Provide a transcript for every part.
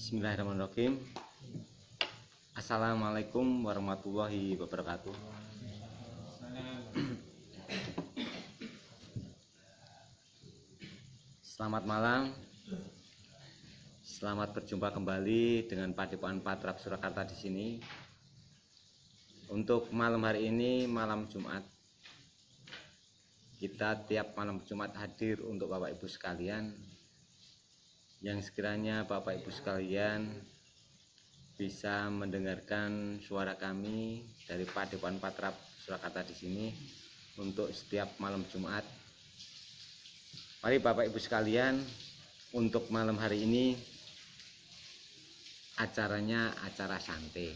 Bismillahirrahmanirrahim. Assalamualaikum warahmatullahi wabarakatuh. Selamat malam. Selamat berjumpa kembali dengan Padepokan Patrap Surakarta di sini. Untuk malam hari ini, malam Jumat, kita tiap malam Jumat hadir untuk Bapak Ibu sekalian, yang sekiranya Bapak Ibu sekalian bisa mendengarkan suara kami dari Padepokan Patrap Surakarta di sini untuk setiap malam Jumat. Mari Bapak Ibu sekalian, untuk malam hari ini acaranya acara santai.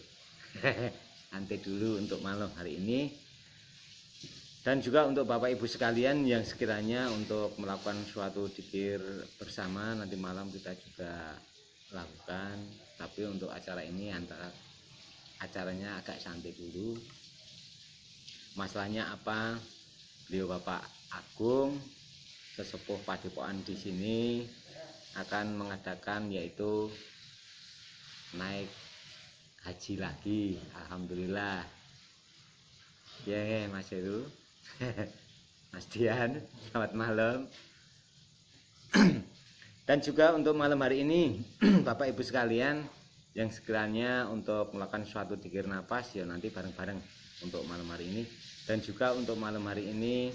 Santai dulu untuk malam hari ini. Dan juga untuk Bapak Ibu sekalian yang sekiranya untuk melakukan suatu dzikir bersama nanti malam kita juga lakukan. Tapi untuk acara ini acaranya agak santai dulu. Masalahnya apa? Beliau Bapak Agung, sesepuh Padepokan di sini, akan mengadakan yaitu naik haji lagi. Alhamdulillah. Ya, Mas Heru. Mas Dian, selamat malam. Dan juga untuk malam hari ini Bapak Ibu sekalian yang sekiranya untuk melakukan suatu dzikir nafas, ya nanti bareng-bareng untuk malam hari ini. Dan juga untuk malam hari ini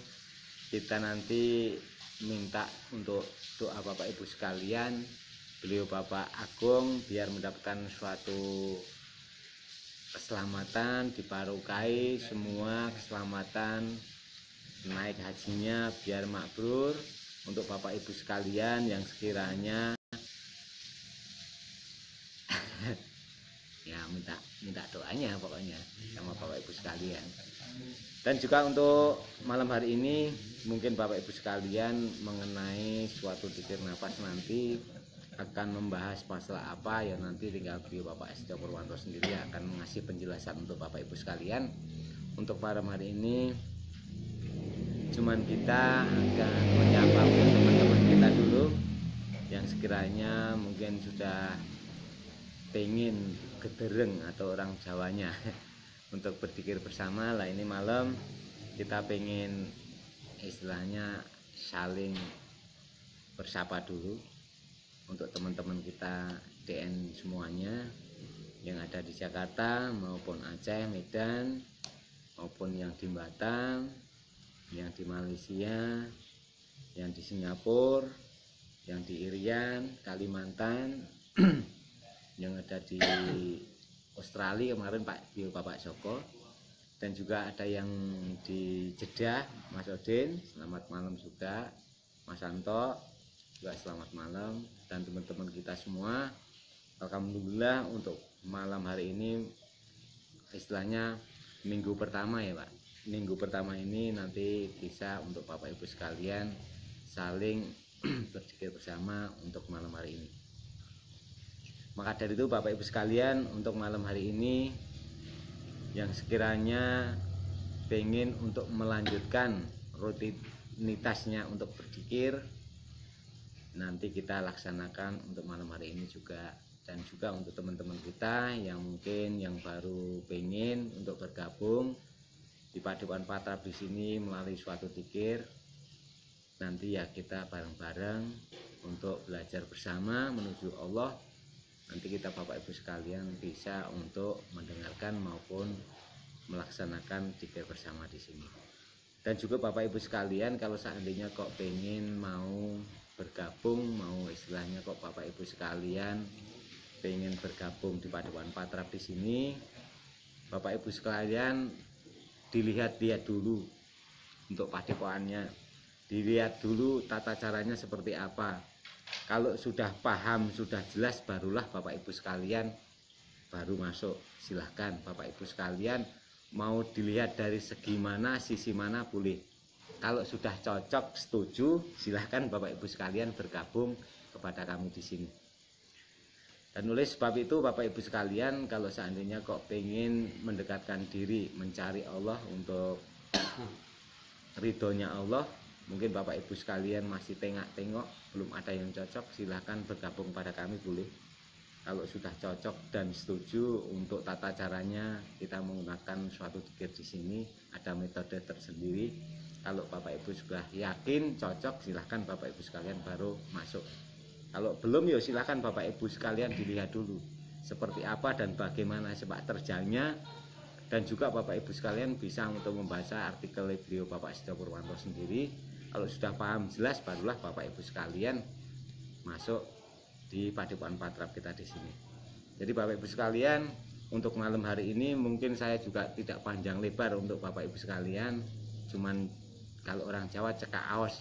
kita nanti minta untuk doa Bapak Ibu sekalian, beliau Bapak Agung biar mendapatkan suatu keselamatan, diparukai semua keselamatan naik hajinya biar mabrur. Untuk Bapak Ibu sekalian yang sekiranya ya minta doanya pokoknya sama Bapak Ibu sekalian. Dan juga untuk malam hari ini mungkin Bapak Ibu sekalian mengenai suatu dzikir nafas nanti akan membahas masalah apa, ya nanti tinggal beliau Bapak Setio Purwanto sendiri akan mengasih penjelasan untuk Bapak Ibu sekalian. Untuk malam hari ini cuman kita akan menyapa teman-teman kita dulu yang sekiranya mungkin sudah pengen gedereng atau orang Jawanya untuk berzikir bersama lah. Ini malam kita pengen istilahnya saling bersapa dulu untuk teman-teman kita DN semuanya yang ada di Jakarta maupun Aceh, Medan, maupun yang di Batam, yang di Malaysia, yang di Singapura, yang di Irian, Kalimantan, yang ada di Australia kemarin Bapak Joko, dan juga ada yang di Jeddah, Mas Odin, selamat malam juga, Mas Santo juga selamat malam, dan teman-teman kita semua. Alhamdulillah untuk malam hari ini istilahnya minggu pertama ya Pak. Minggu pertama ini nanti bisa untuk Bapak Ibu sekalian saling berzikir bersama untuk malam hari ini. Maka dari itu Bapak Ibu sekalian, untuk malam hari ini yang sekiranya pengen untuk melanjutkan rutinitasnya untuk berzikir, nanti kita laksanakan untuk malam hari ini juga. Dan juga untuk teman-teman kita yang mungkin yang baru pengen untuk bergabung di Padepokan Patrap di sini melalui suatu dzikir, nanti ya kita bareng-bareng untuk belajar bersama menuju Allah. Nanti kita Bapak Ibu sekalian bisa untuk mendengarkan maupun melaksanakan dzikir bersama di sini. Dan juga Bapak Ibu sekalian kalau seandainya kok pengen mau bergabung, mau istilahnya kok Bapak Ibu sekalian pengen bergabung di Padepokan Patrap di sini, Bapak Ibu sekalian dilihat-lihat dulu untuk padepokannya, dilihat dulu tata caranya seperti apa. Kalau sudah paham, sudah jelas, barulah Bapak Ibu sekalian baru masuk. Silahkan Bapak Ibu sekalian mau dilihat dari segi mana, sisi mana boleh. Kalau sudah cocok, setuju, silahkan Bapak Ibu sekalian bergabung kepada kami di sini. Dan oleh sebab itu Bapak Ibu sekalian, kalau seandainya kok pengen mendekatkan diri, mencari Allah untuk ridhonya Allah, mungkin Bapak Ibu sekalian masih tengok-tengok belum ada yang cocok, silahkan bergabung pada kami boleh. Kalau sudah cocok dan setuju untuk tata caranya, kita menggunakan suatu tikir di sini, ada metode tersendiri. Kalau Bapak Ibu sudah yakin cocok, silahkan Bapak Ibu sekalian baru masuk. Kalau belum, ya silahkan Bapak Ibu sekalian dilihat dulu seperti apa dan bagaimana sepak terjangnya, dan juga Bapak Ibu sekalian bisa untuk membaca artikel beliau Bapak Setia Purwanto sendiri. Kalau sudah paham jelas, barulah Bapak Ibu sekalian masuk di Padepokan Patrap kita di sini. Jadi Bapak Ibu sekalian, untuk malam hari ini mungkin saya juga tidak panjang lebar untuk Bapak Ibu sekalian, cuman kalau orang Jawa cekak aos.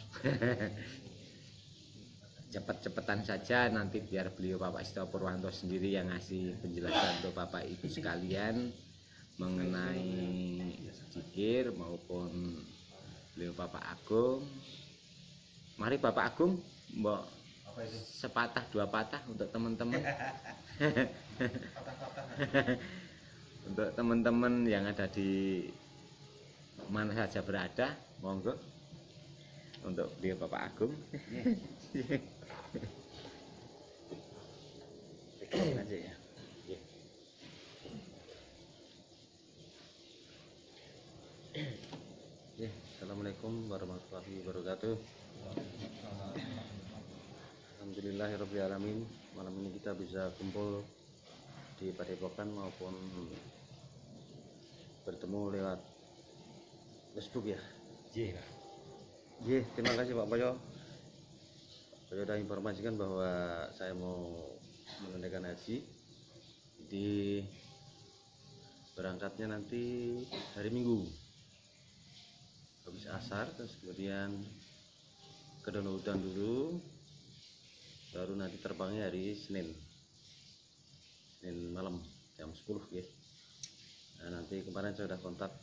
Cepet-cepetan saja, nanti biar beliau Bapak Setia Purwanto sendiri yang ngasih penjelasan untuk Bapak Ibu sekalian mengenai zikir maupun beliau Bapak Agung. Mari Bapak Agung, mbok sepatah dua patah untuk teman-teman. Untuk teman-teman yang ada di mana saja berada, monggo untuk beliau Bapak Agung. Aja ya. Assalamualaikum warahmatullahi wabarakatuh. Alhamdulillahirrabbilalamin. Malam ini kita bisa kumpul di Padepokan maupun bertemu lewat Facebook ya. Terima kasih Pak Boyo. Pak Boyo sudah informasikan bahwa saya mau menunaikan haji. Jadi berangkatnya nanti hari Minggu habis asar, terus kemudian ke Donohudan dulu, baru nanti terbangnya hari Senin malam jam 10 ya. Nah, nanti kemarin saya sudah kontak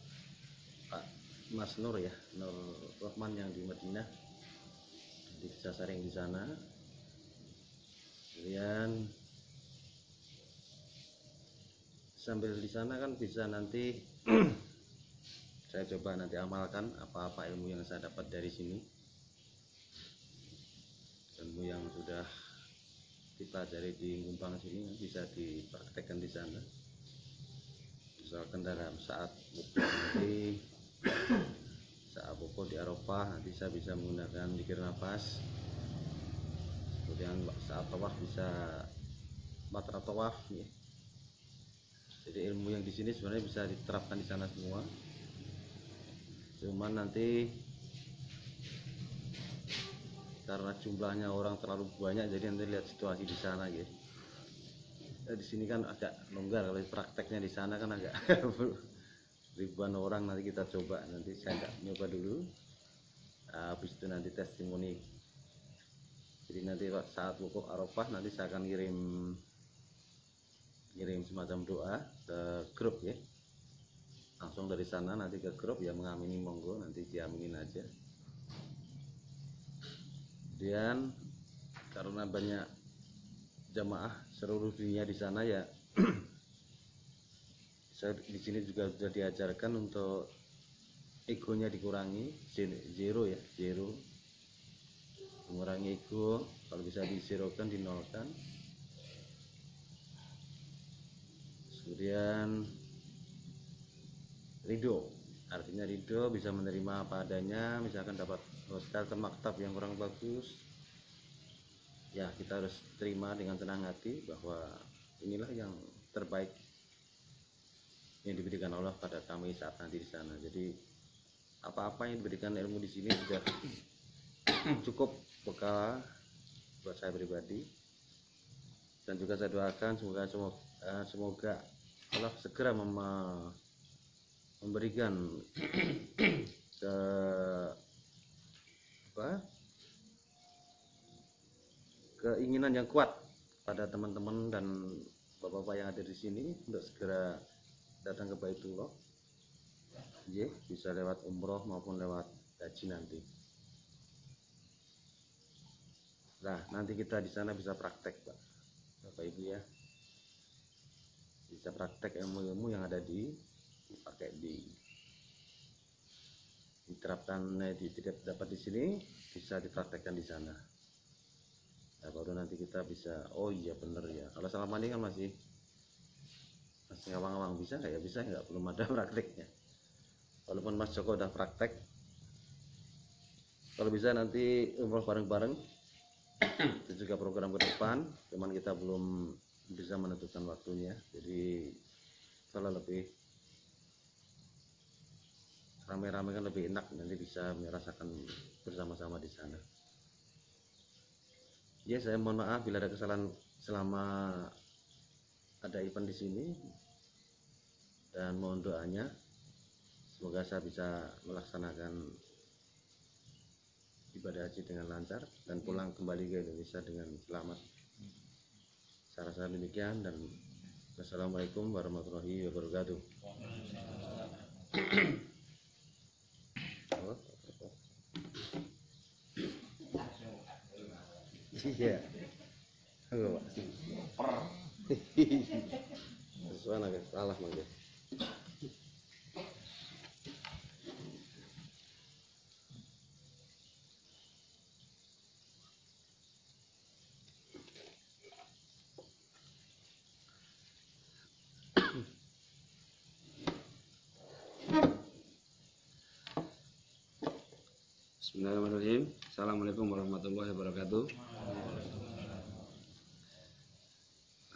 Pak Mas Nur ya, Nur Rahman yang di Madinah, di bisa sharing di sana. Kemudian sambil di sana kan bisa nanti saya coba nanti amalkan apa-apa ilmu yang saya dapat dari sini, ilmu yang sudah dipelajari di Gumpang sini bisa dipraktekkan di sana. Misalkan dalam saat wukuf nanti, saat wukuf di Arafah nanti saya bisa menggunakan zikir nafas. Kemudian saat tawaf bisa matra tawaf ya. Jadi ilmu yang di sini sebenarnya bisa diterapkan di sana semua. Cuman nanti karena jumlahnya orang terlalu banyak, jadi nanti lihat situasi di sana gitu. Di sini kan agak longgar, kalau prakteknya di sana kan agak ribuan orang. Nanti kita coba, nanti saya nyoba dulu. Habis itu nanti testimoni. Jadi nanti saat wukuf Arafah nanti saya akan kirim semacam doa ke grup ya. Langsung dari sana nanti ke grup ya, mengamini monggo, nanti diaminin aja. Kemudian karena banyak jamaah seluruh dunia di sana ya, saya di sini juga sudah diajarkan untuk egonya dikurangi, zero ya, zero, mengurangi ego. Kalau bisa dizerokan, dinolkan. Kemudian ridho, artinya ridho bisa menerima apa adanya. Misalkan dapat hostel atau maktab yang kurang bagus, ya kita harus terima dengan tenang hati bahwa inilah yang terbaik yang diberikan Allah pada kami saat nanti di sana. Jadi apa-apa yang diberikan ilmu di sini sudah cukup bekal buat saya pribadi, dan juga saya doakan semoga Allah segera memberikan keinginan yang kuat pada teman-teman dan bapak-bapak yang ada di sini untuk segera datang ke Baitullah. Bisa lewat umroh maupun lewat haji nanti. Nah, nanti kita di sana bisa praktek, Pak, Bapak Ibu ya. Bisa praktek ilmu-ilmu yang ada dipakai diterapkan, tidak dapat di sini bisa dipraktekkan di sana. Nah, baru nanti kita bisa, oh iya bener ya. Kalau selama ini kan masih ngawang-ngawang, bisa nggak ya, bisa nggak, belum ada prakteknya. Walaupun Mas Joko udah praktek, kalau bisa nanti umroh bareng-bareng. Itu juga program ke depan, cuman kita belum bisa menentukan waktunya. Jadi kalau lebih rame-rame kan lebih enak, nanti bisa merasakan bersama-sama di sana. Ya, saya mohon maaf bila ada kesalahan selama ada event di sini, dan mohon doanya semoga saya bisa melaksanakan ibadah haji dengan lancar dan pulang kembali ke Indonesia dengan selamat. Saya rasa demikian, dan wassalamualaikum warahmatullahi wabarakatuh. Iya. Sesuai agak salah mangga. Bismillahirrahmanirrahim. Assalamualaikum warahmatullahi wabarakatuh.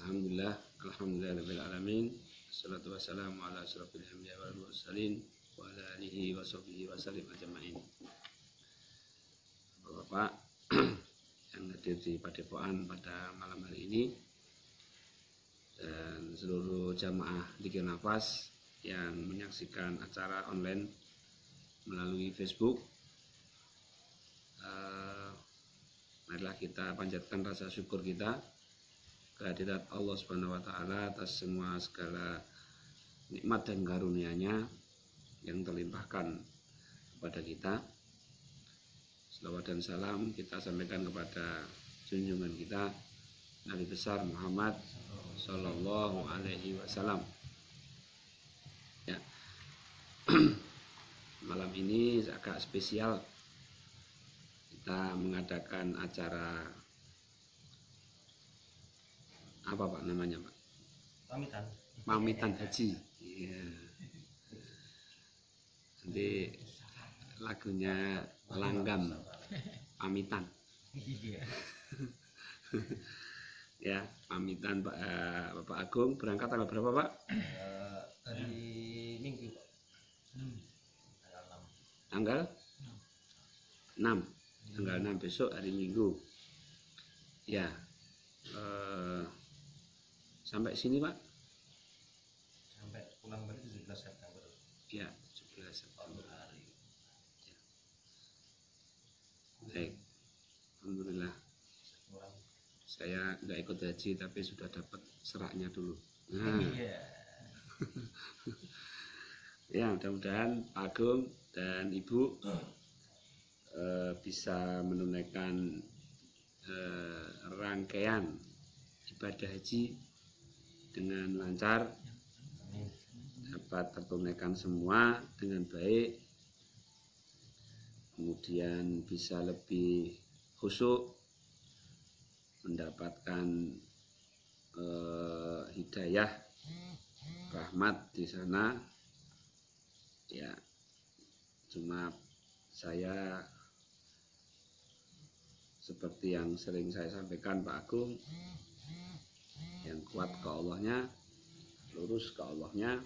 Alhamdulillah, alhamdulillahirabbil alamin. Wassalatu wassalamu ala asyrofil anbiya'i wal mursalin wa ala alihi wa sahbihi wa sallim ajma'in. Bapak yang hadir di Padepokan pada malam hari ini, dan seluruh jamaah Dzikir Nafas yang menyaksikan acara online melalui Facebook, marilah kita panjatkan rasa syukur kita kehadirat Allah Subhanahu wa taala atas semua segala nikmat dan karunia-Nya yang terlimpahkan kepada kita. Selawat dan salam kita sampaikan kepada junjungan kita Nabi besar Muhammad sallallahu alaihi wasallam. Ya. Malam ini agak spesial, kita mengadakan acara apa Pak namanya Pak? Pamitan haji. Ya. Nanti lagunya Langgam pamitan. Ya, pamitan Pak. Bapak Agung berangkat tanggal berapa Pak? Hari Minggu. Tanggal 6. Tanggal 6 besok hari Minggu. Ya. Sampai sini Pak? Sampai pulang balik 17 September. Ya, 17 September. Ya. Baik. Alhamdulillah. Saya nggak ikut haji tapi sudah dapat seraknya dulu. Nah. Ya, mudah-mudahan Pak Agung dan Ibu bisa menunaikan rangkaian ibadah haji dengan lancar, dapat tertunaikan semua dengan baik, kemudian bisa lebih khusyuk, mendapatkan hidayah rahmat di sana. Ya, cuma saya seperti yang sering saya sampaikan Pak Agung, yang kuat ke Allahnya, lurus ke Allahnya,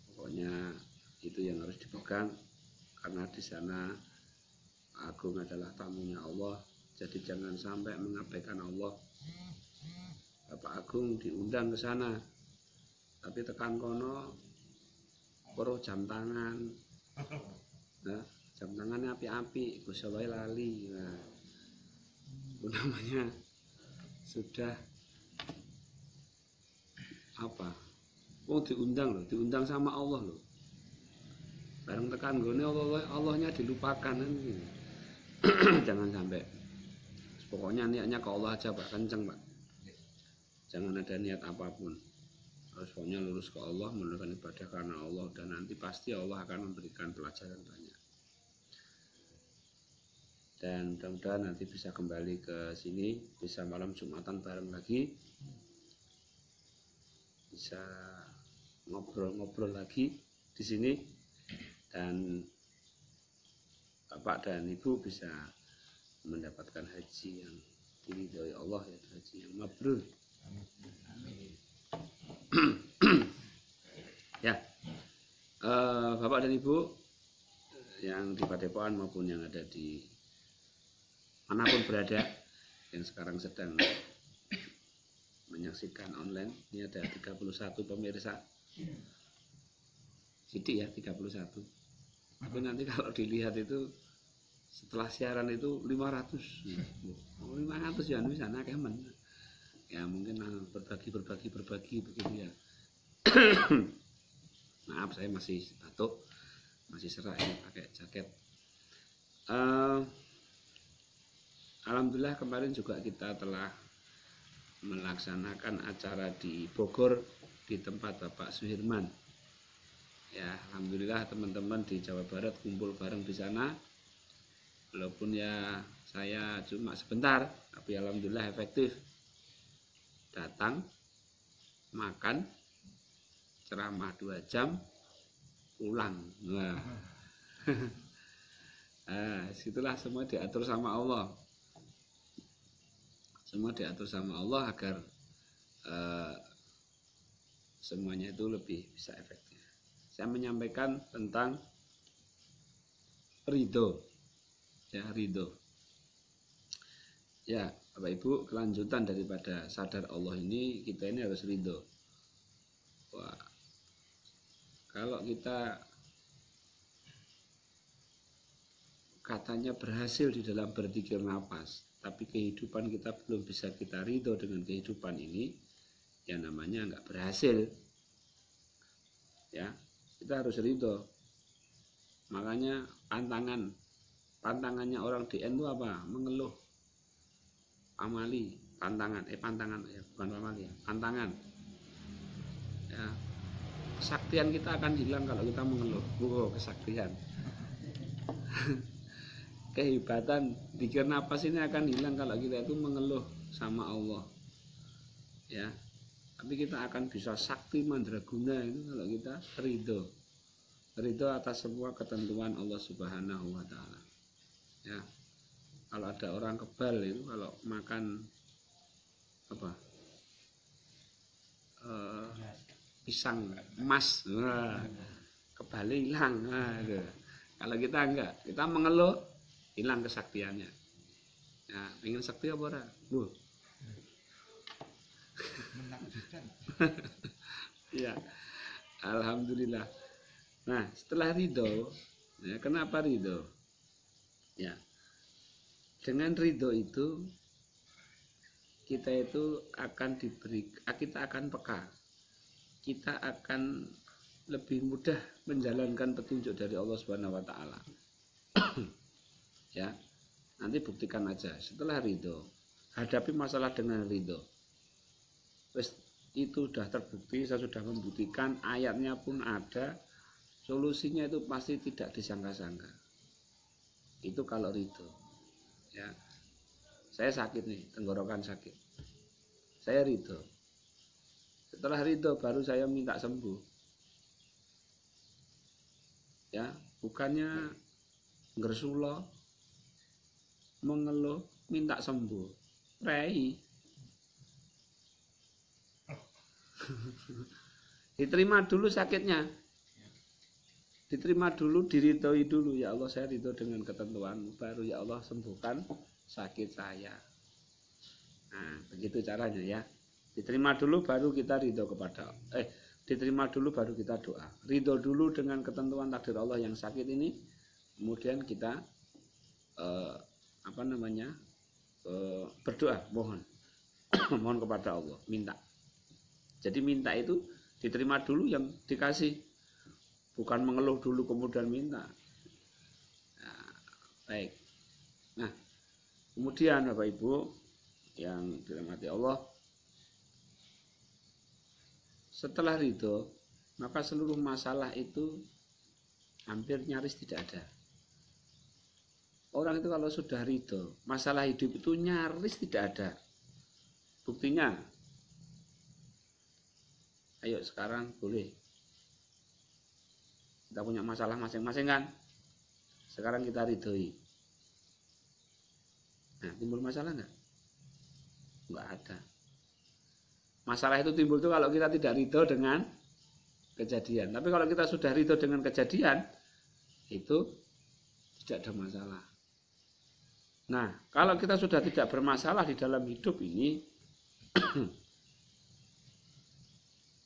pokoknya itu yang harus dipegang, karena di sana Pak Agung adalah tamunya Allah, jadi jangan sampai mengabaikan Allah. Bapak Agung diundang ke sana, tapi tekan kono poro jam tangan, nah, jam tangannya api-api, Gus wae lali. Nah, itu namanya sudah apa? Oh, diundang loh, diundang sama Allah loh. Bareng tekan gone Allahnya dilupakan kan gitu. Jangan sampai. Pokoknya niatnya ke Allah aja Pak, kenceng Pak. Jangan ada niat apapun. Harus pokoknya lurus ke Allah, menunaikan ibadah karena Allah, dan nanti pasti Allah akan memberikan pelajaran banyak. dan mudah-mudahan nanti bisa kembali ke sini, bisa malam Jumatan bareng lagi, bisa ngobrol-ngobrol lagi di sini, dan Bapak dan Ibu bisa mendapatkan haji yang diridhoi Allah, ya, haji yang mabrur. Ya, Bapak dan Ibu yang di Padepokan maupun yang ada di manapun berada, yang sekarang sedang menyaksikan online, ini ada 31 pemirsa. Sidik ya, 31. Tapi nanti kalau dilihat itu setelah siaran itu 500. 500 ya di sana kemen. Ya mungkin berbagi begitu ya. Maaf, saya masih batuk, masih serak ini pakai jaket. Alhamdulillah kemarin juga kita telah melaksanakan acara di Bogor di tempat Bapak Suhirman. Ya, alhamdulillah teman-teman di Jawa Barat kumpul bareng di sana. Walaupun ya saya cuma sebentar, tapi alhamdulillah efektif. Datang, makan, ceramah 2 jam, pulang. Nah, situlah semua diatur sama Allah. Semua diatur sama Allah agar semuanya itu lebih bisa efektif. Saya menyampaikan tentang ridho, ya, ridho. Ya, Bapak Ibu, kelanjutan daripada sadar Allah ini, kita ini harus ridho. Wah, kalau kita katanya berhasil di dalam berzikir nafas, tapi kehidupan kita belum bisa kita ridho dengan kehidupan ini, ya namanya nggak berhasil. Ya, kita harus ridho. Makanya pantangannya orang DN itu apa? Mengeluh. Amali, pantangan ya, bukan amali ya, pantangan. Ya, kesaktian kita akan hilang kalau kita mengeluh. Kesaktian. Kehebatan zikir nafas ini akan hilang kalau kita itu mengeluh sama Allah. Ya. Tapi kita akan bisa sakti mandraguna itu kalau kita ridho. Ridho atas semua ketentuan Allah Subhanahu wa taala. Ya. Kalau ada orang kebal itu kalau makan apa? Pisang emas, kebal hilang. Kalau kita enggak, kita mengeluh, hilang kesaktiannya. Ya, ingin sakti apa ora? Ya, alhamdulillah. Nah, setelah ridho, ya, kenapa ridho? Ya, dengan ridho itu kita itu akan kita akan peka, kita akan lebih mudah menjalankan petunjuk dari Allah Subhanahu wa taala. Ya, nanti buktikan aja. Setelah ridho, hadapi masalah dengan ridho. Terus itu sudah terbukti, saya sudah membuktikan, ayatnya pun ada, solusinya itu pasti tidak disangka-sangka. Itu kalau ridho. Ya, saya sakit nih, tenggorokan sakit. Saya ridho. Setelah ridho baru saya minta sembuh. Ya, bukannya ngersulo, mengeluh, minta sembuh. Rei. Diterima dulu sakitnya. Diterima dulu, diridhoi dulu. Ya Allah, saya ridho dengan ketentuan. Baru ya Allah sembuhkan sakit saya. Nah, begitu caranya ya. Diterima dulu baru kita ridho kepada diterima dulu baru kita doa. Ridho dulu dengan ketentuan takdir Allah yang sakit ini. Kemudian kita berdoa, mohon. Mohon kepada Allah, minta. Jadi minta itu diterima dulu yang dikasih. Bukan mengeluh dulu kemudian minta. Nah, baik. Nah, kemudian Bapak Ibu yang dirahmati Allah, setelah ridho, maka seluruh masalah itu hampir nyaris tidak ada. orang itu kalau sudah ridho, masalah hidup itu nyaris tidak ada. Buktinya, ayo sekarang boleh kita punya masalah masing-masing kan, sekarang kita ridhoi. Nah, timbul masalah nggak? Nggak ada. Masalah itu timbul tuh kalau kita tidak ridho dengan kejadian. Tapi kalau kita sudah ridho dengan kejadian, itu tidak ada masalah. Nah, kalau kita sudah tidak bermasalah di dalam hidup ini,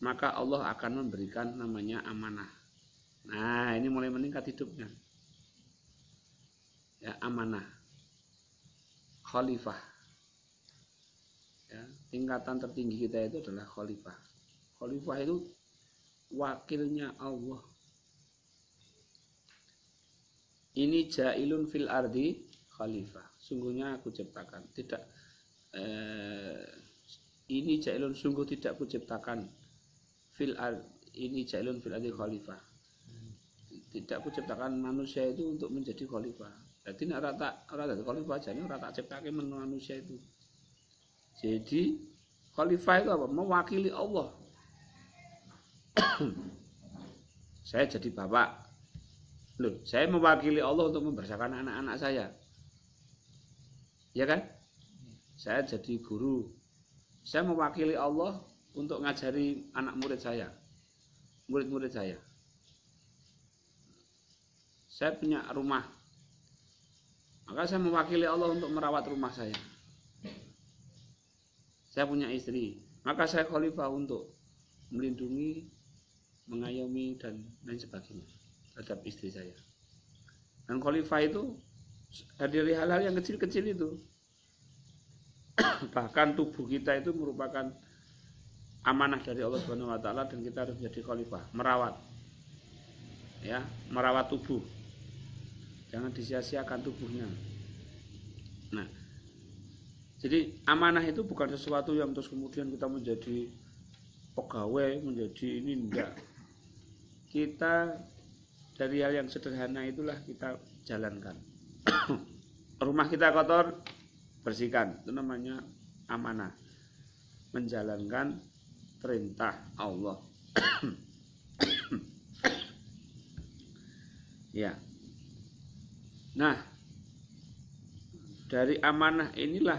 maka Allah akan memberikan namanya amanah. Nah, ini mulai meningkat hidupnya. Ya, amanah. Khalifah. Ya, tingkatan tertinggi kita itu adalah khalifah. Khalifah itu wakilnya Allah. Ini jailun fil ardi khalifah. Sungguhnya aku ciptakan. Tidak ini jailun, sungguh tidak aku ciptakan fil ardi, ini jailun fil ardi khalifah. Tidak aku ciptakan manusia itu untuk menjadi khalifah. Jadi nek ora dadi khalifah jane ora tak ciptake manusia itu. Jadi khalifah itu apa? Mewakili Allah. Saya jadi bapak. Loh, saya mewakili Allah untuk membesarkan anak-anak saya. Ya kan? Saya jadi guru. Saya mewakili Allah untuk ngajari anak murid saya. Murid-murid saya. Saya punya rumah. Maka saya mewakili Allah untuk merawat rumah saya. Saya punya istri. Maka saya khalifah untuk melindungi, mengayomi, dan lain sebagainya terhadap istri saya. Dan khalifah itu dari hal-hal yang kecil-kecil itu. Bahkan tubuh kita itu merupakan amanah dari Allah Subhanahu wa taala, dan kita harus menjadi khalifah, merawat. Ya, merawat tubuh. Jangan disia-siakan tubuhnya. Nah, jadi amanah itu bukan sesuatu yang terus kemudian kita menjadi pegawai, menjadi ini, enggak. Kita dari hal yang sederhana itulah kita jalankan. Rumah kita kotor, bersihkan. Itu namanya amanah. Menjalankan perintah Allah. Ya. Nah, dari amanah inilah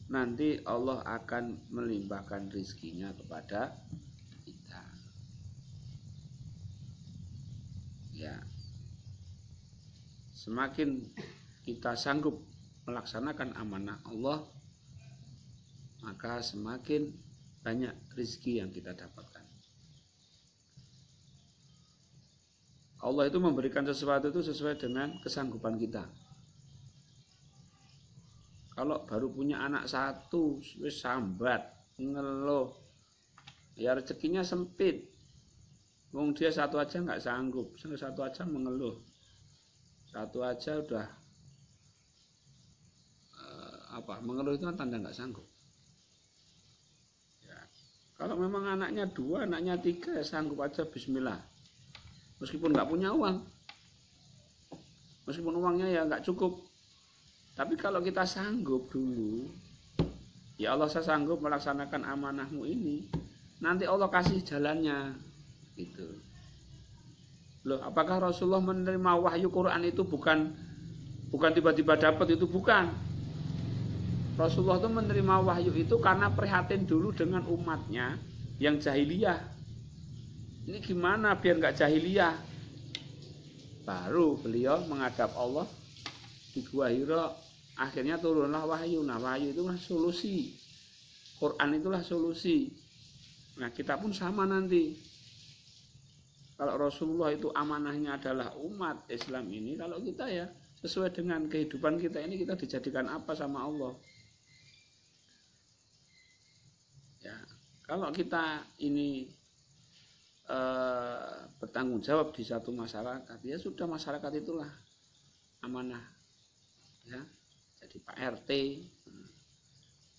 nanti Allah akan melimpahkan rizkinya kepada kita. Ya, semakin kita sanggup melaksanakan amanah Allah, maka semakin banyak rizki yang kita dapatkan. Allah itu memberikan sesuatu itu sesuai dengan kesanggupan kita. Kalau baru punya anak satu, wis sambat, ngeluh, ya rezekinya sempit. Wong dia satu aja nggak sanggup, satu aja mengeluh, satu aja udah mengeluh itu kan tanda nggak sanggup. Ya. Kalau memang anaknya dua, anaknya tiga, ya sanggup aja Bismillah. Meskipun nggak punya uang, meskipun uangnya ya nggak cukup, tapi kalau kita sanggup dulu, ya Allah saya sanggup melaksanakan amanahmu ini, nanti Allah kasih jalannya, gitu. Loh, apakah Rasulullah menerima wahyu Quran itu bukan tiba-tiba dapat, itu bukan. Rasulullah itu menerima wahyu itu karena prihatin dulu dengan umatnya yang jahiliyah. Ini gimana biar nggak jahiliyah? Baru beliau menghadap Allah di Gua Hira, akhirnya turunlah wahyu. Nah, wahyu itulah solusi. Quran itulah solusi. Nah, kita pun sama nanti. Kalau Rasulullah itu amanahnya adalah umat Islam ini, kalau kita ya sesuai dengan kehidupan kita ini, kita dijadikan apa sama Allah? Ya, kalau kita ini bertanggung jawab di satu masyarakat, ya sudah, masyarakat itulah amanah, ya. Jadi Pak RT,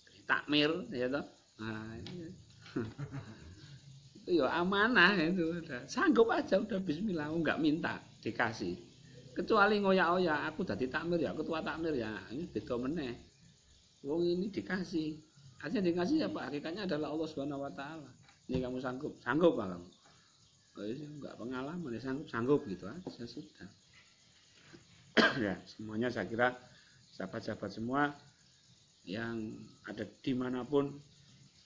jadi takmir, ya toh. Nah, itu ya amanah, itu udah sanggup aja, udah Bismillah, nggak minta dikasih. Kecuali ngoyak-oyak, aku dadi takmir ya, ketua takmir ya, ini beda meneh. Wong ini dikasih, artinya dikasih ya Pak, hakikatnya adalah Allah Subhanahu Wa Taala. Ini kamu sanggup, sanggup kamu. Oh, enggak pengalaman ya, sanggup gitu aja sudah. Ya, semuanya saya kira sahabat-sahabat semua yang ada dimanapun,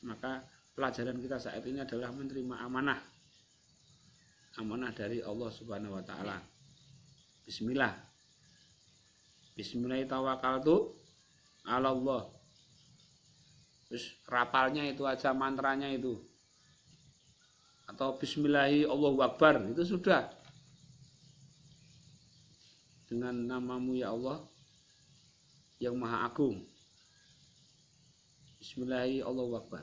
maka pelajaran kita saat ini adalah menerima amanah dari Allah Subhanahu Wa Taala. Bismillah. Bismillahirrahmanirrahim. Allah. Terus rapalnya itu aja, mantranya itu. Atau Bismillahi Allahu Akbar, itu sudah. Dengan namamu ya Allah yang Maha Agung. Bismillahi Allahu Akbar.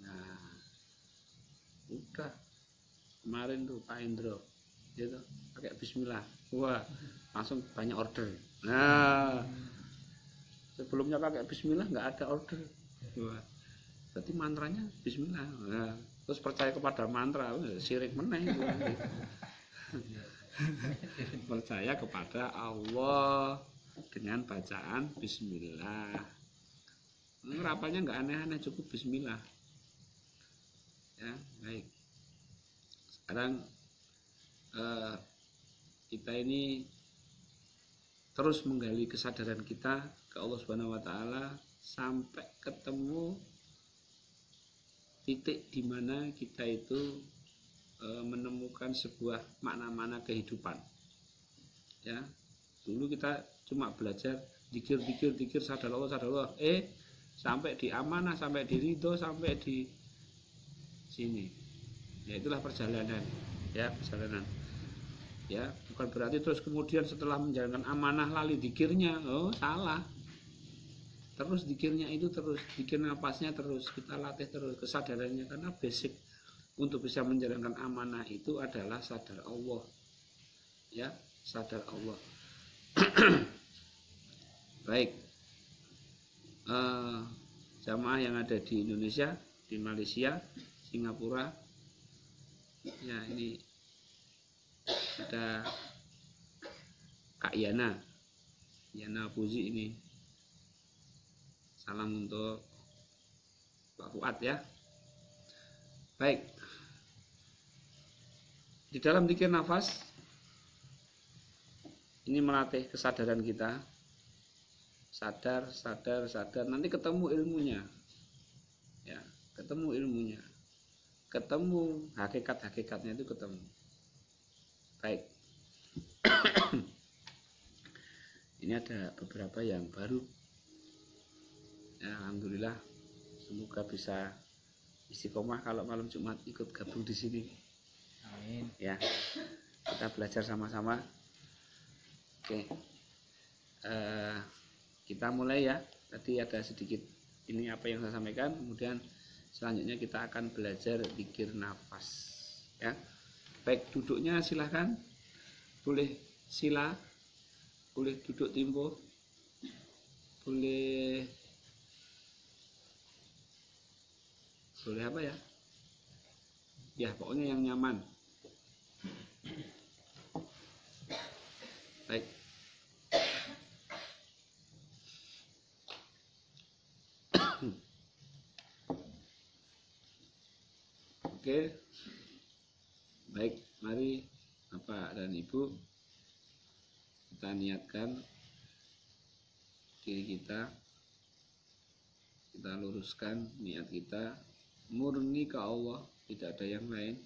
Nah, udah. Kemarin tuh Pak Indro, gitu, pakai Bismillah. Wah, langsung banyak order. Nah, sebelumnya pakai Bismillah nggak ada order. Wah, berarti mantranya Bismillah. Nah, terus percaya kepada mantra, syirik meneh. Percaya kepada Allah dengan bacaan Bismillah. Rapalnya nggak aneh-aneh, cukup Bismillah. Ya, baik. Sekarang kita ini terus menggali kesadaran kita ke Allah Subhanahu Wa Taala sampai ketemu titik di mana kita itu menemukan sebuah makna-makna kehidupan. Ya, dulu kita cuma belajar dikir sadar Allah, sampai di amanah, sampai di ridho, sampai di sini. Ya, itulah perjalanan. Ya, perjalanan. Ya, bukan berarti terus kemudian setelah menjalankan amanah lali dikirnya. Oh, salah. Terus dikirnya itu terus, dikir napasnya terus, kita latih terus kesadarannya, karena basic untuk bisa menjalankan amanah itu adalah sadar Allah. Ya, sadar Allah. Baik. Jamaah yang ada di Indonesia, di Malaysia, Singapura, ya, ini ada Kak Yana Puji ini. Salam untuk Pak Fuad ya. Baik. Di dalam zikir nafas ini melatih kesadaran kita. Sadar. Nanti ketemu ilmunya. Ya, ketemu ilmunya. Ketemu hakikat-hakikatnya itu ketemu. Baik. Ini ada beberapa yang baru. Ya, alhamdulillah, semoga bisa istiqomah kalau malam Jumat ikut gabung di sini. Amin. Ya, kita belajar sama-sama. Oke. Kita mulai ya. Tadi ada sedikit ini apa yang saya sampaikan, kemudian selanjutnya kita akan belajar zikir nafas. Ya, baik, duduknya silahkan, boleh sila, boleh duduk timbo, boleh apa ya? Ya, pokoknya yang nyaman. Baik. Oke, baik, mari Bapak dan Ibu kita niatkan diri kita luruskan niat kita murni ke Allah, tidak ada yang lain.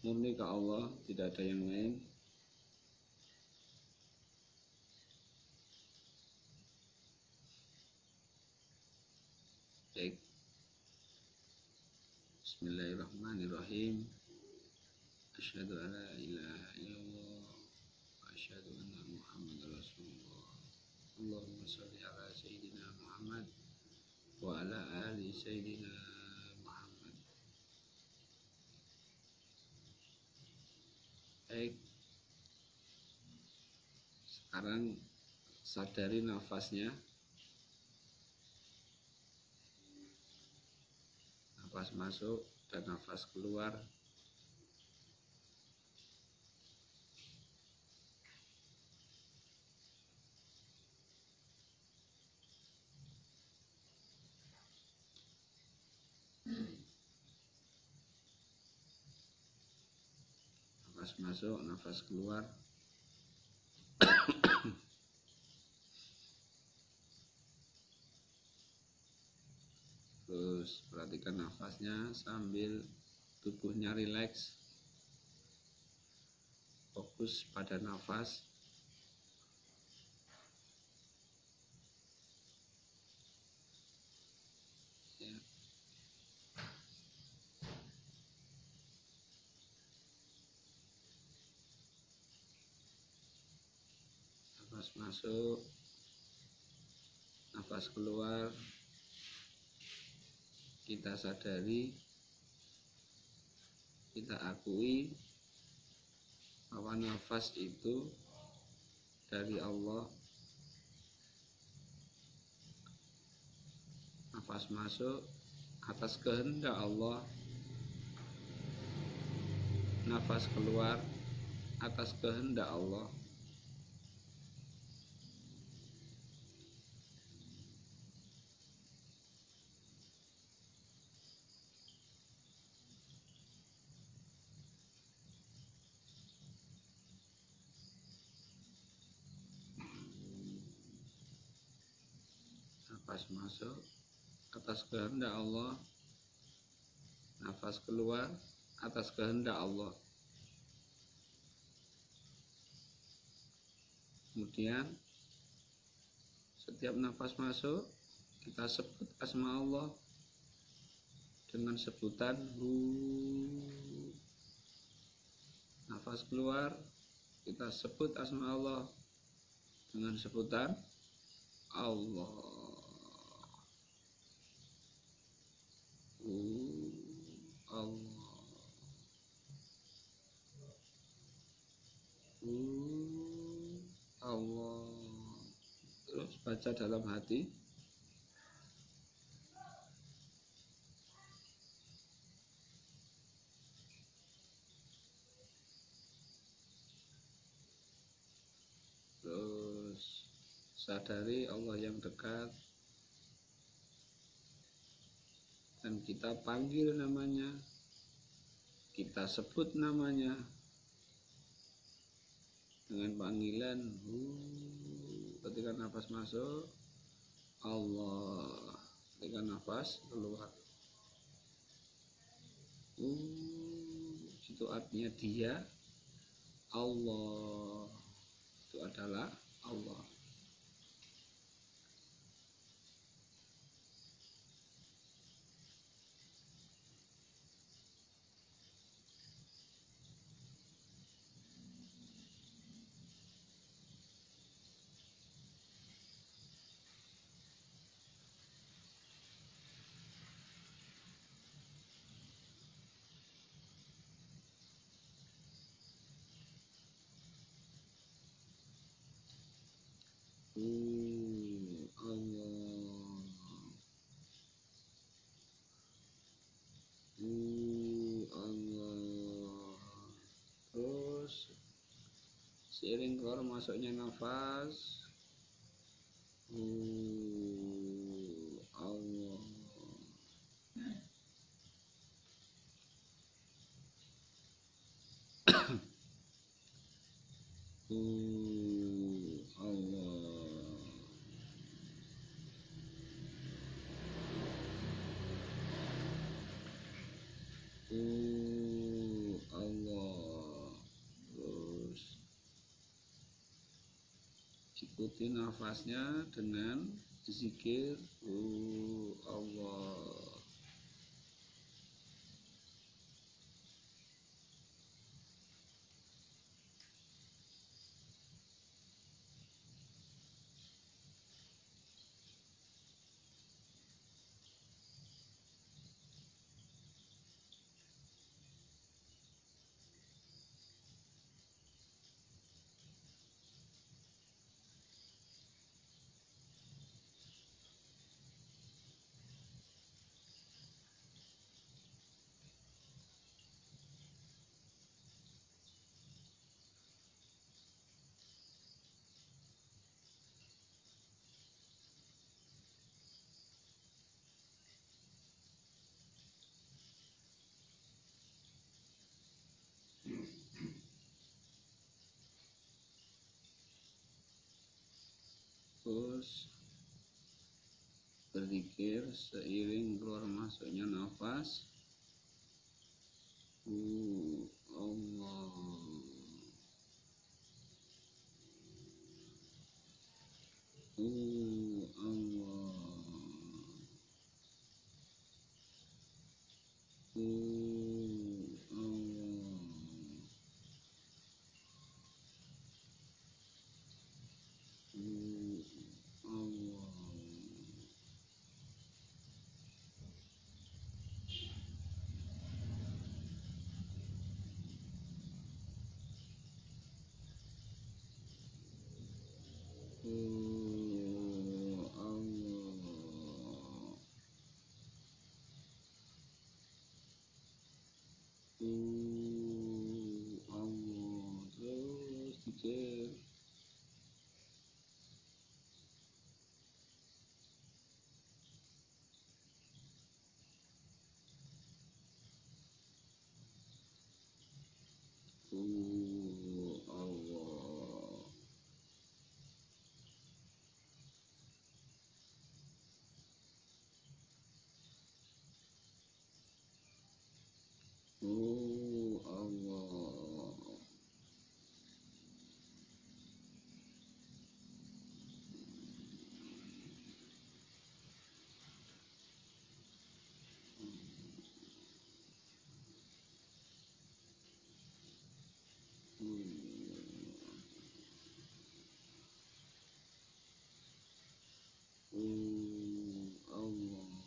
Murni ke Allah, tidak ada yang lain. Baik. Bismillahirrahmanirrahim. Asyhadu an la ilaha illallah wa asyhadu anna Muhammadar Rasulullah. Allahumma shalli ala sayyidina Muhammad wa ala ali sayyidina Muhammad. Baik. Sekarang sadari nafasnya. Nafas masuk dan nafas keluar. nafas masuk, nafas keluar. Terus perhatikan nafasnya sambil tubuhnya rileks, fokus pada nafas. Ya. Nafas masuk, nafas keluar. Kita sadari, kita akui bahwa nafas itu dari Allah. Nafas masuk atas kehendak Allah, nafas keluar atas kehendak Allah. Nafas masuk atas kehendak Allah, nafas keluar atas kehendak Allah. Kemudian setiap nafas masuk kita sebut asma Allah dengan sebutan Hu. Nafas keluar kita sebut asma Allah dengan sebutan Allah. Allah. Allah. Terus baca dalam hati. Terus sadari Allah yang dekat, dan kita panggil namanya, kita sebut namanya dengan panggilan Hu. Ketika nafas masuk Allah, ketika nafas keluar Hu, itu artinya dia. Allah itu adalah Allah. Allah. Allah. Terus seiring keluar masuknya nafas Allah. Allah. Terus ikuti nafasnya dengan zikir Allah. Terus berzikir seiring keluar masuknya nafas. Allah. Allah. Allah. Terus dikir. Allah. Allah. Allah.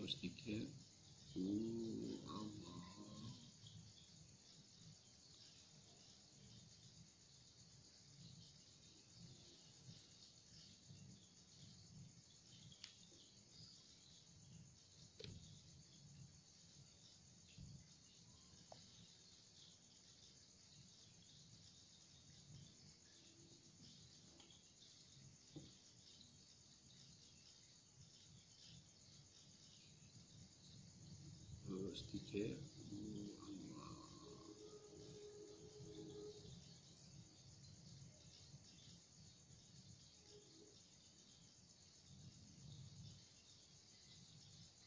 Terus dikir. Allah. Terus dikir. Allah.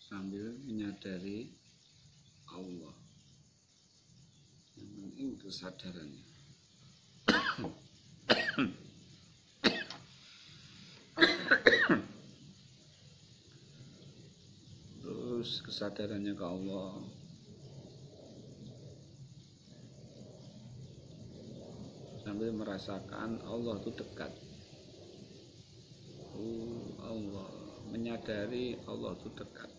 Sambil menyadari Allah. Yang penting kesadarannya. Terus kesadarannya ke Allah. Sambil merasakan Allah itu dekat. Allah. Menyadari Allah itu dekat.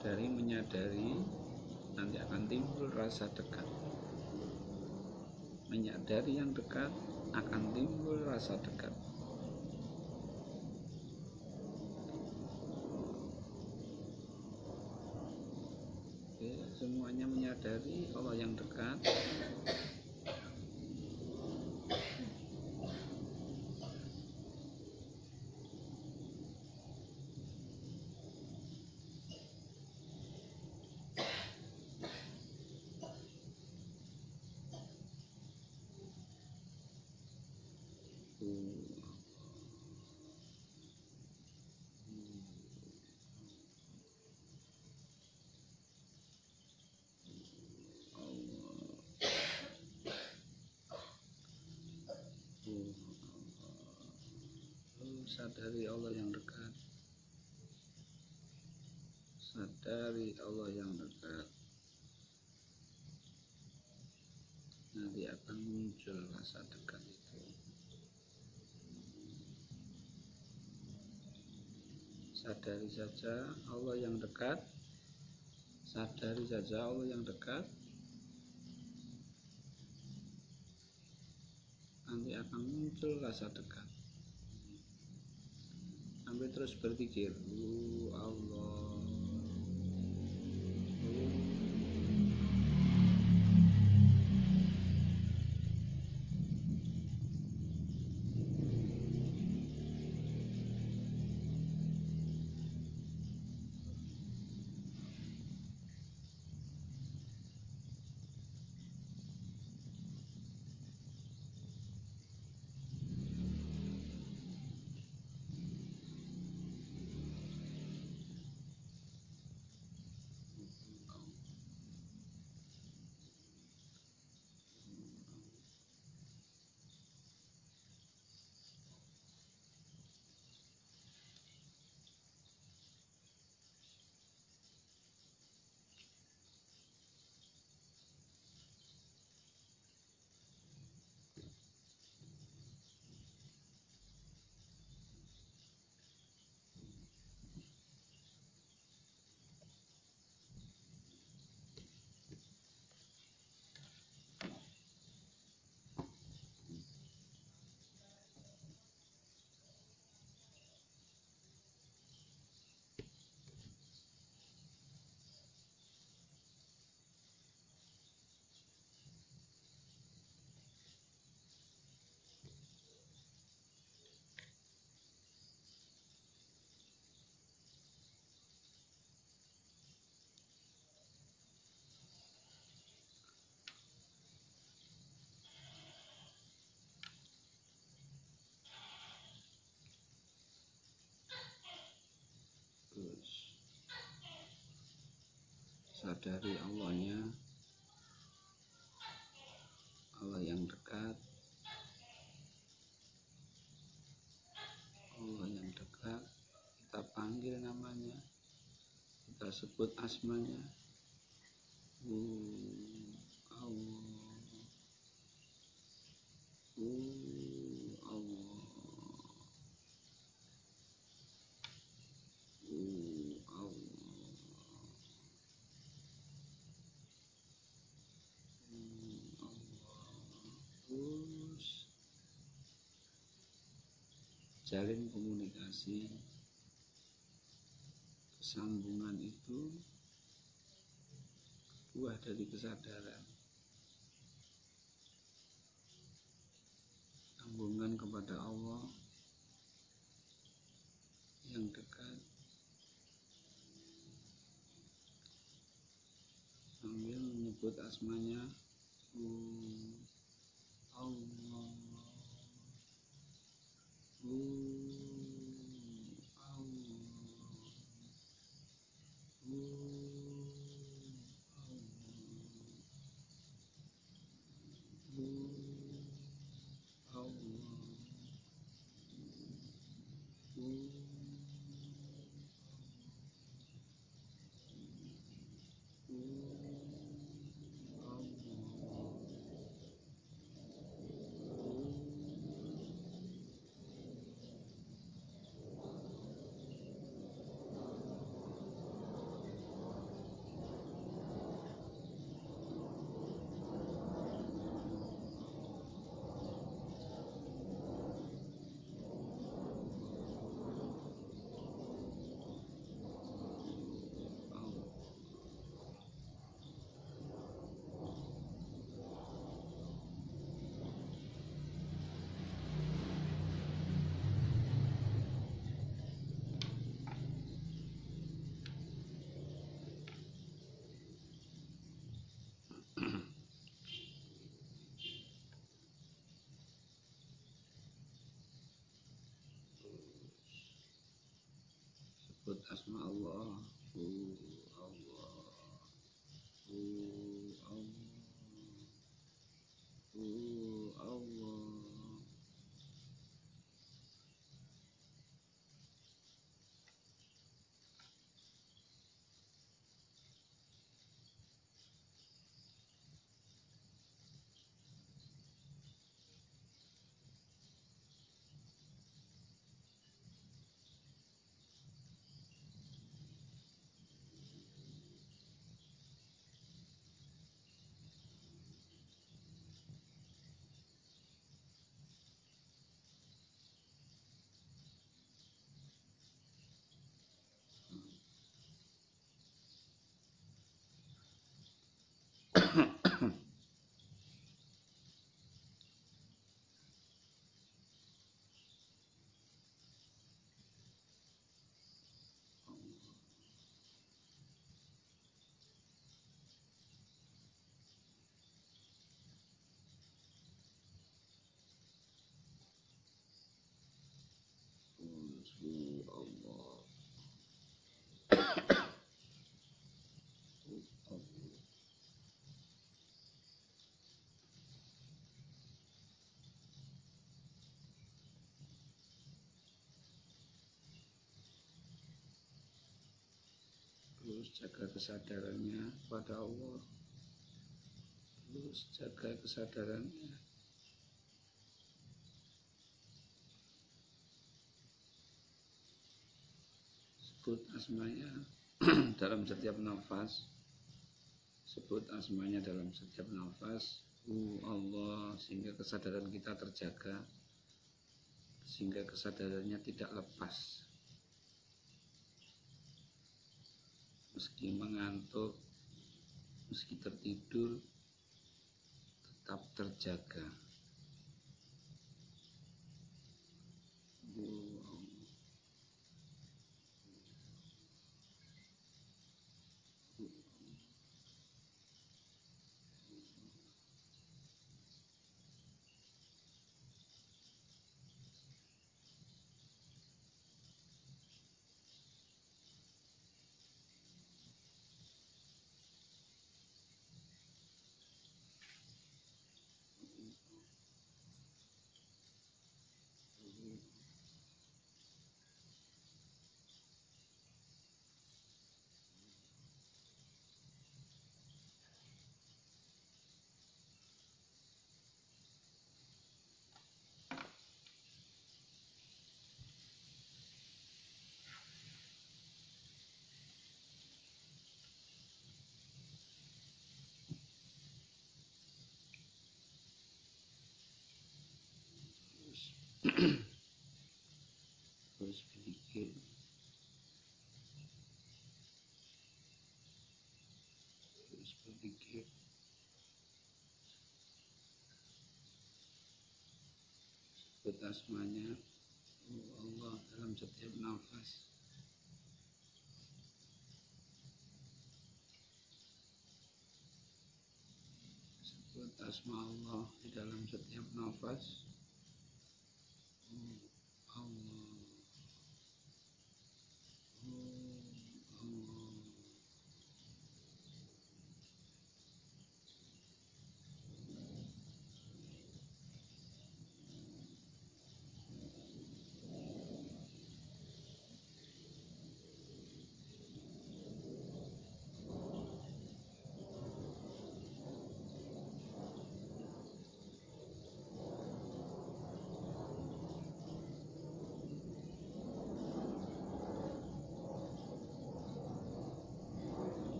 Dari menyadari nanti akan timbul rasa dekat. Menyadari yang dekat akan timbul rasa dekat. Oke, semuanya menyadari Allah yang dekat. Sadari Allah yang dekat. Sadari Allah yang dekat. Nanti akan muncul rasa dekat itu. Sadari saja Allah yang dekat. Sadari saja Allah yang dekat. Nanti akan muncul rasa dekat. Sampai terus berpikir, Allah. Sadari Allahnya, Allah yang dekat, Allah yang dekat. Kita panggil namanya, kita sebut asmanya. Allah, Allah, terus jalin komunikasi, kesambungan itu buah dari kesadaran, sambungan kepada Allah yang dekat sambil menyebut asmanya. Allah, asma Allah. Allah. Allah. Allah. Allah. Terus jaga kesadarannya pada Allah. Terus jaga kesadarannya. Sebut asmanya dalam setiap nafas. Sebut asmanya dalam setiap nafas. Allah, sehingga kesadaran kita terjaga, sehingga kesadarannya tidak lepas. Meski mengantuk, meski tertidur, tetap terjaga. Terus berpikir, terus berpikir, sebut asmanya Allah dalam setiap nafas. Sebut asma Allah di dalam setiap nafas. Allah.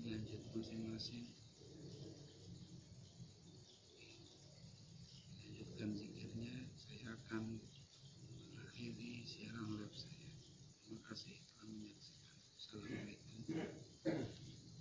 Dilanjut masing-masing, lanjutkan zikirnya. Saya akan mengakhiri siaran live saya. Terima kasih telah menyaksikan. Assalamualaikum.